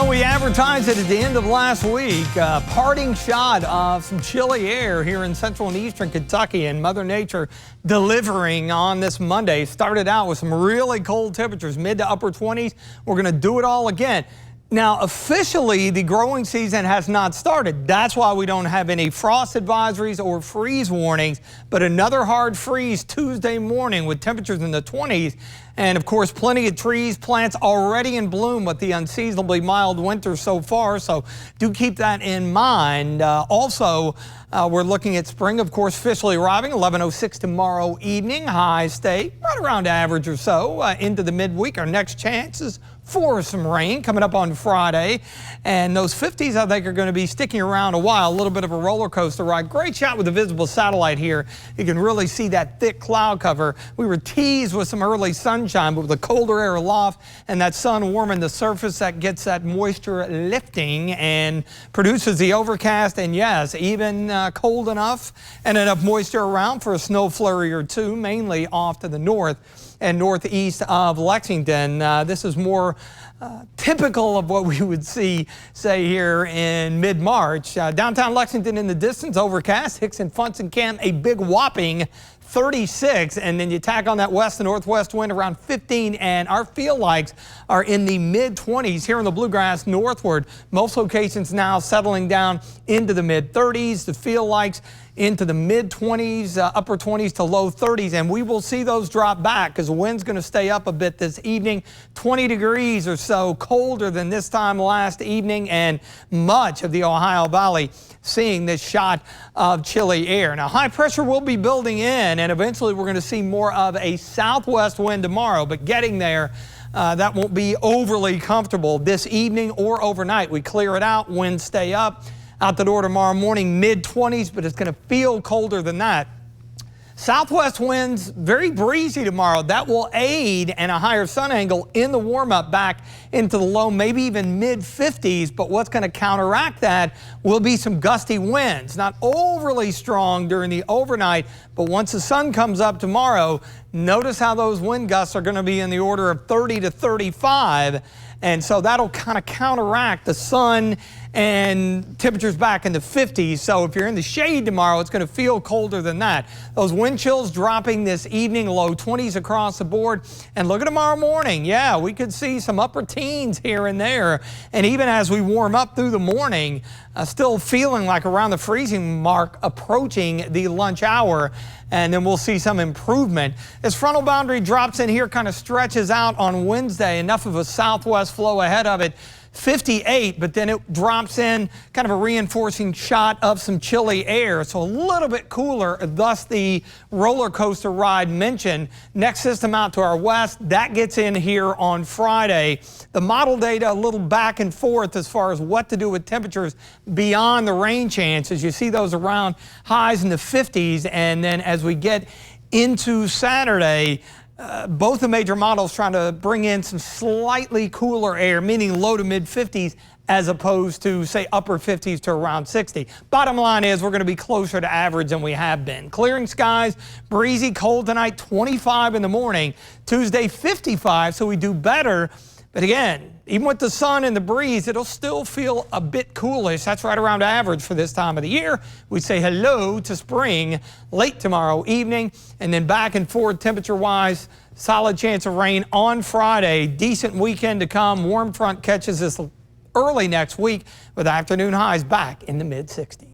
Well, we advertised it at the end of last week. Parting shot of some chilly air here in central and eastern Kentucky, and Mother Nature delivering on this Monday. Started out with some really cold temperatures, mid to upper 20s. We're going to do it all again. Now, officially, the growing season has not started. That's why we don't have any frost advisories or freeze warnings. But another hard freeze Tuesday morning with temperatures in the 20s. And, of course, plenty of trees, plants already in bloom with the unseasonably mild winter so far. So do keep that in mind. We're looking at spring, of course, officially arriving 11:06 tomorrow evening. Highs stay right around average or so into the midweek. Our next chances for some rain coming up on Friday. And those 50s, I think, are going to be sticking around a while. A little bit of a roller coaster ride. Great shot with the visible satellite here. You can really see that thick cloud cover. We were teased with some early sunshine, but with the colder air aloft and that sun warming the surface, that gets that moisture lifting and produces the overcast. And yes, even cold enough and enough moisture around for a snow flurry or two, mainly off to the north and northeast of Lexington. This is more typical of what we would see, say, here in mid-March. Downtown Lexington in the distance, overcast. Hicks and Funson Camp, a big whopping 36, and then you tack on that west and northwest wind around 15, and our feel likes are in the mid-20s here in the bluegrass northward. Most locations now settling down into the mid-30s. The feel likes into the mid-20s, upper 20s to low 30s, and we will see those drop back because the wind's going to stay up a bit this evening. 20 degrees or so colder than this time last evening, and much of the Ohio Valley seeing this shot of chilly air. Now, high pressure will be building in, and eventually we're going to see more of a southwest wind tomorrow, but getting there, that won't be overly comfortable this evening or overnight. We clear it out, winds stay up. Out the door tomorrow morning, mid-20s, but it's going to feel colder than that. Southwest winds, very breezy tomorrow. That will aid and a higher sun angle in the warm-up back into the low, maybe even mid-50s. But what's going to counteract that will be some gusty winds. Not overly strong during the overnight, but once the sun comes up tomorrow, notice how those wind gusts are going to be in the order of 30 to 35. And so that'll kind of counteract the sun and temperatures back in the 50s. So if you're in the shade tomorrow, it's going to feel colder than that. Those wind chills dropping this evening, low 20s across the board. And look at tomorrow morning. Yeah, we could see some upper teens here and there. And even as we warm up through the morning, still feeling like around the freezing mark approaching the lunch hour. And then we'll see some improvement. This frontal boundary drops in here, kind of stretches out on Wednesday. Enough of a southwest flow ahead of it. 58, but then it drops in, kind of a reinforcing shot of some chilly air. So a little bit cooler, thus the roller coaster ride mentioned. Next system out to our west, that gets in here on Friday. The model data a little back and forth as far as what to do with temperatures beyond the rain chances. You see those around highs in the 50s, and then as we get into Saturday, both the major models trying to bring in some slightly cooler air, meaning low to mid 50s, as opposed to, say, upper 50s to around 60. Bottom line is we're going to be closer to average than we have been. Clearing skies, breezy, cold tonight, 25 in the morning. Tuesday, 55, so we do better. But again, even with the sun and the breeze, it'll still feel a bit coolish. That's right around average for this time of the year. We say hello to spring late tomorrow evening, and then back and forth temperature-wise. Solid chance of rain on Friday. Decent weekend to come. Warm front catches us early next week with afternoon highs back in the mid-60s.